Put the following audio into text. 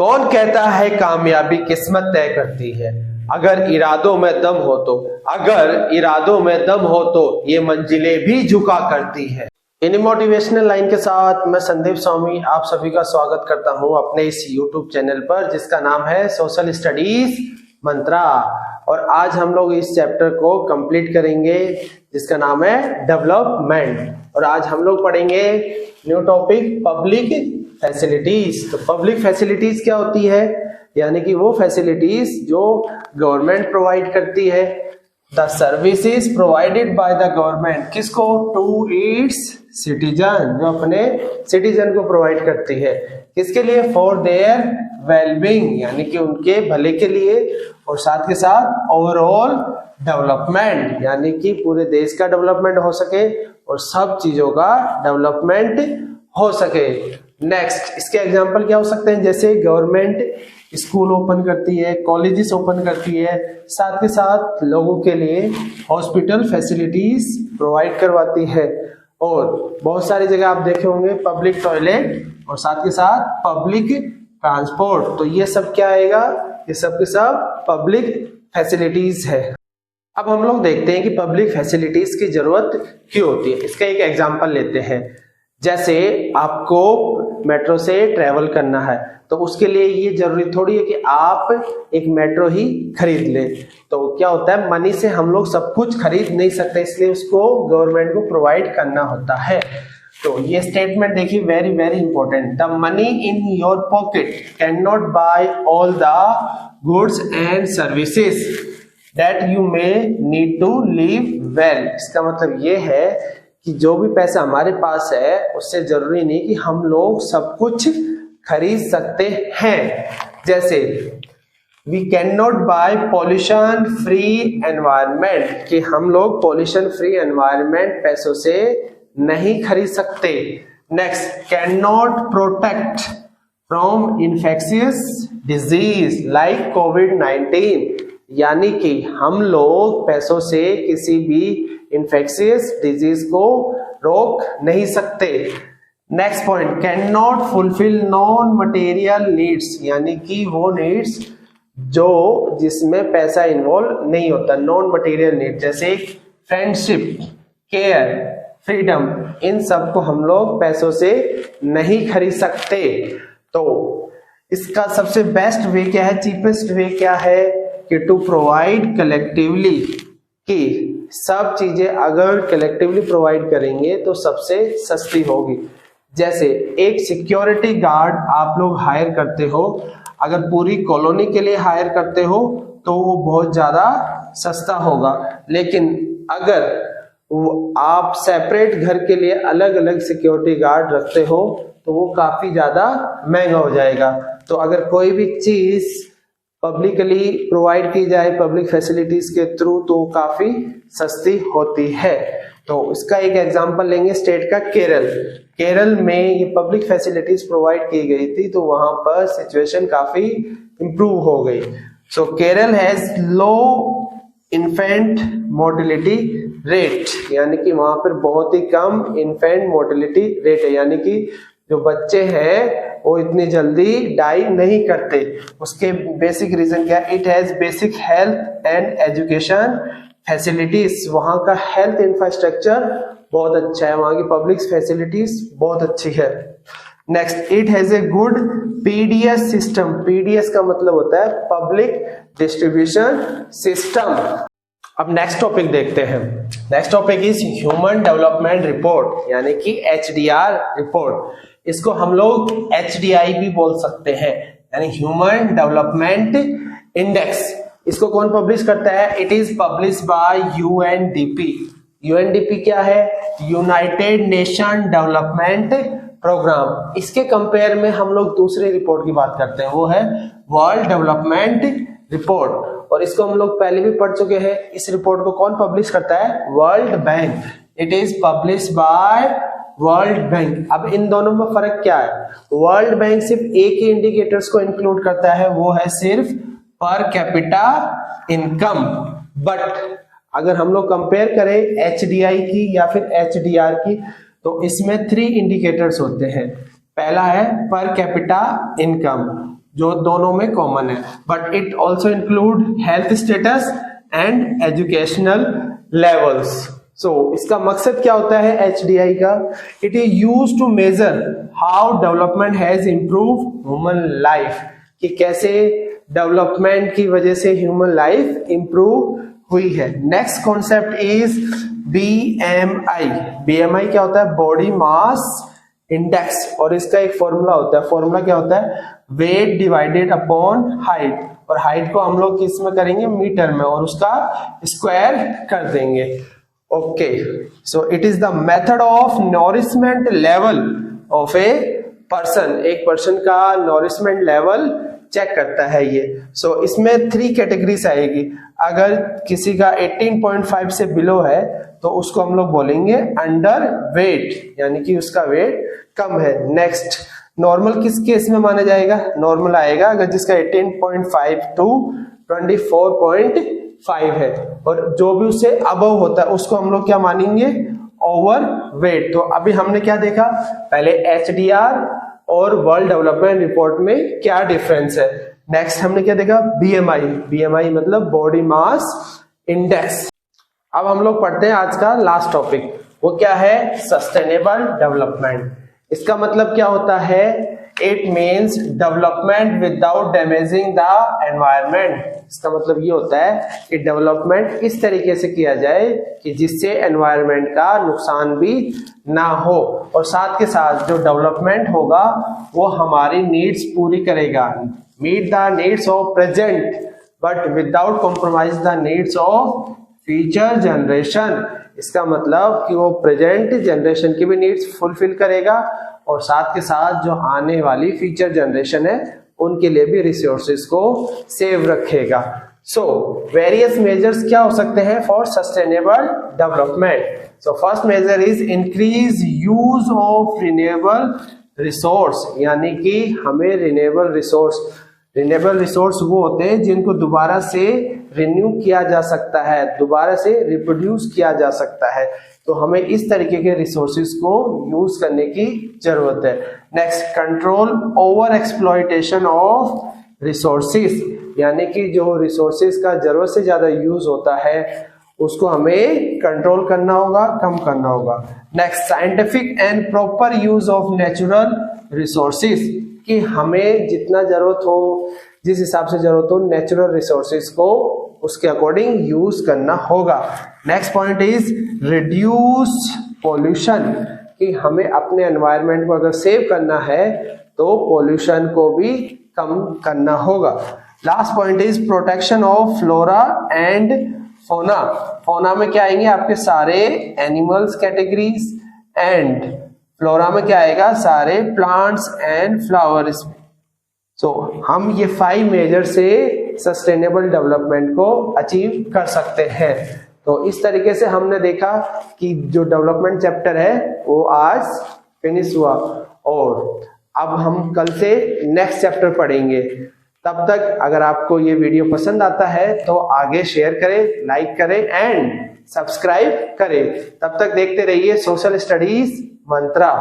कौन कहता है कामयाबी किस्मत तय करती है? अगर इरादों में दम हो तो, अगर इरादों में दम हो तो ये मंजिलें भी झुका करती है। इन मोटिवेशनल लाइन के साथ मैं संदीप स्वामी आप सभी का स्वागत करता हूं अपने इस YouTube चैनल पर जिसका नाम है सोशल स्टडीज मंत्रा। और आज हम लोग इस चैप्टर को कंप्लीट करेंगे जिसका नाम है डेवलपमेंट। और आज हम लोग पढ़ेंगे न्यू टॉपिक पब्लिक फैसिलिटीज। तो पब्लिक फैसिलिटीज क्या होती है? यानी कि वो फैसिलिटीज जो गवर्नमेंट प्रोवाइड करती है। The services provided by the government, किसको? टू इट्स सिटीजन, जो अपने सिटीजन को प्रोवाइड करती है। किसके लिए? फॉर देयर वेलबींग, यानी कि उनके भले के लिए। और साथ के साथ ओवरऑल डेवलपमेंट, यानी कि पूरे देश का डेवलपमेंट हो सके और सब चीजों का डेवलपमेंट हो सके। नेक्स्ट, इसके एग्जांपल क्या हो सकते हैं? जैसे गवर्नमेंट स्कूल ओपन करती है, कॉलेजेस ओपन करती है, साथ के साथ लोगों के लिए हॉस्पिटल फैसिलिटीज प्रोवाइड करवाती है। और बहुत सारी जगह आप देखे होंगे पब्लिक टॉयलेट और साथ के साथ पब्लिक ट्रांसपोर्ट। तो ये सब क्या आएगा? ये सब के सब पब्लिक फैसिलिटीज है। अब हम लोग देखते हैं कि पब्लिक फैसिलिटीज की जरूरत क्यों होती है। इसका एक एग्जांपल लेते हैं। जैसे आपको मेट्रो से ट्रेवल करना है तो उसके लिए ये जरूरी थोड़ी है कि आप एक मेट्रो ही खरीद ले। तो क्या होता है, मनी से हम लोग सब कुछ खरीद नहीं सकते, इसलिए उसको गवर्नमेंट को प्रोवाइड करना होता है। तो ये स्टेटमेंट देखिए, very very important. The money in your pocket can not buy all the goods and services that you may need to live well. इसका मतलब ये है कि जो भी पैसा हमारे पास है उससे जरूरी नहीं कि हम लोग सब कुछ खरीद सकते हैं। जैसे we can not buy pollution free environment, कि हम लोग पॉल्यूशन फ्री एनवायरनमेंट पैसों से नहीं खरीद सकते। Next, can not protect from infectious disease like कोविड-19, यानी कि हम लोग पैसों से किसी भी इन्फेक्शियस डिजीज को रोक नहीं सकते। Next point, can not fulfil non material needs, यानी कि वो नीड्स जो जिसमें पैसा इन्वॉल्व नहीं होता, नॉन मटेरियल नीड, जैसे फ्रेंडशिप, केयर, फ्रीडम, इन सब को हम लोग पैसों से नहीं खरीद सकते। तो इसका सबसे बेस्ट वे क्या है, चीपेस्ट वे क्या है कि टू प्रोवाइड कलेक्टिवली, कि सब चीजें अगर कलेक्टिवली प्रोवाइड करेंगे तो सबसे सस्ती होगी। जैसे एक सिक्योरिटी गार्ड आप लोग हायर करते हो, अगर पूरी कॉलोनी के लिए हायर करते हो तो वो बहुत ज्यादा सस्ता होगा, लेकिन अगर आप सेपरेट घर के लिए अलग अलग सिक्योरिटी गार्ड रखते हो तो वो काफी ज्यादा महंगा हो जाएगा। तो अगर कोई भी चीज पब्लिकली प्रोवाइड की जाए पब्लिक फैसिलिटीज के थ्रू तो काफी सस्ती होती है। तो इसका एक एग्जांपल लेंगे स्टेट का, केरल। केरल में ये पब्लिक फैसिलिटीज प्रोवाइड की गई थी तो वहां पर सिचुएशन काफी इंप्रूव हो गई। So Kerala has low infant mortality rate, यानी कि वहां पर बहुत ही कम इन्फेंट मोर्टेलिटी रेट है, यानी कि जो बच्चे हैं वो इतनी जल्दी डाई नहीं करते। उसके बेसिक रीजन क्या है? It has basic health and education facilities, वहां का हेल्थ इंफ्रास्ट्रक्चर बहुत अच्छा है, वहां की पब्लिक फैसिलिटीज बहुत अच्छी है। Next, it has a good PDS system. PDS का मतलब होता है पब्लिक डिस्ट्रीब्यूशन सिस्टम। अब नेक्स्ट टॉपिक देखते हैं। Next topic is human development report, यानी कि एचडीआर रिपोर्ट। इसको हम लोग एचडीआई भी बोल सकते हैं, यानी ह्यूमन डेवलपमेंट इंडेक्स। इसको कौन पब्लिश करता है? It is publish by UNDP. UNDP क्या है? United nation development programme. इसके कंपेयर में हम लोग दूसरे रिपोर्ट की बात करते हैं, वो है वर्ल्ड डेवलपमेंट रिपोर्ट। और इसको हम लोग पहले भी पढ़ चुके हैं। इस रिपोर्ट को कौन पब्लिश करता है? World bank. It is publish bye world bank. अब इन दोनों में फर्क क्या है? वर्ल्ड बैंक सिर्फ एक ही इंडिकेटर्स को इंक्लूड करता है, वो है सिर्फ पर कैपिटा इनकम। बट अगर हम लोग कंपेयर करें एचडीआई की या फिर एचडीआर की, तो इसमें 3 इंडिकेटर्स होते हैं। पहला है पर कैपिटा इनकम, जो दोनों में कॉमन है, but it also include health status and educational levels. So इसका मकसद क्या होता है HDI का? It is used to measure how development has improve human life, कि कैसे डेवलपमेंट की वजह से ह्यूमन लाइफ इंप्रूव हुई है। Next concept is BMI। BMI क्या होता है? बॉडी मास इंडेक्स, और इसका एक फॉर्मूला होता है। फॉर्मूला क्या होता है? वेट डिवाइडेड अपॉन हाइट, और हाइट को हम लोग किस में करेंगे? मीटर में, और उसका स्क्वायर कर देंगे। Okay, so it is the method of nourishment level of a person. एक पर्सन का नॉरिशमेंट लेवल चेक करता है ये। सो इसमें 3 कैटेगरीज आएगी। अगर किसी का 18.5 से बिलो है तो उसको हम लोग बोलेंगे अंडर वेट, यानी कि उसका वेट कम है। नेक्स्ट, नॉर्मल किस केस में माना जाएगा? नॉर्मल आएगा अगर जिसका 18.5 टू 24.5 है, और जो भी उससे अबव होता है उसको हम लोग क्या मानेंगे? Over weight. तो अभी हमने क्या देखा? पहले HDR और वर्ल्ड डेवलपमेंट रिपोर्ट में क्या डिफरेंस है। नेक्स्ट हमने क्या देखा? BMI। BMI मतलब बॉडी मास इंडेक्स। अब हम लोग पढ़ते हैं आज का लास्ट टॉपिक, वो क्या है? Sustainable development. इसका मतलब क्या होता है? It means development without damaging the environment. इसका मतलब ये होता है कि डेवलपमेंट इस तरीके से किया जाए कि जिससे एनवायरमेंट का नुकसान भी ना हो, और साथ के साथ जो डेवलपमेंट होगा वो हमारी नीड्स पूरी करेगा। Meet the needs of present but without compromise the needs of future generation. इसका मतलब कि वो प्रेजेंट जनरेशन की भी नीड्स फुलफिल करेगा, और साथ के साथ जो आने वाली फ्यूचर जनरेशन है उनके लिए भी रिसोर्सेज को सेव रखेगा। सो वेरियस मेजर्स क्या हो सकते हैं for sustainable development? So first major is increase use of renewable resource, यानी कि हमें रिन्यूएबल रिसोर्स वो होते हैं जिनको दोबारा से रिन्यू किया जा सकता है, दोबारा से रिप्रोड्यूस किया जा सकता है। तो हमें इस तरीके के रिसोर्सेज को यूज करने की जरूरत है। Next, control over exploitation of resources, यानी कि जो रिसोर्सेज का जरूरत से ज्यादा यूज होता है उसको हमें कंट्रोल करना होगा, कम करना होगा। Next, scientific and proper use of natural resources, कि हमें जितना जरूरत हो, जिस हिसाब से जरूरत हो नेचुरल रिसोर्सेज को उसके अकॉर्डिंग यूज करना होगा। Next point is reduce pollution, कि हमें अपने एनवायरनमेंट को अगर सेव करना है तो पोल्यूशन को भी कम करना होगा। Last point is protection of flora and fauna. फोना में क्या आएंगे? आपके सारे एनिमल्स कैटेगरीज, एंड फ्लोरा में क्या आएगा? सारे प्लांट्स एंड फ्लावर्स। सो हम ये 5 मेजर से सस्टेनेबल डेवलपमेंट को अचीव कर सकते हैं। तो इस तरीके से हमने देखा कि जो डेवलपमेंट चैप्टर है वो आज फिनिश हुआ, और अब हम कल से नेक्स्ट चैप्टर पढ़ेंगे। तब तक अगर आपको ये वीडियो पसंद आता है तो आगे शेयर करें, लाइक करें एंड सब्सक्राइब करें। तब तक देखते रहिए सोशल स्टडीज मंत्रा।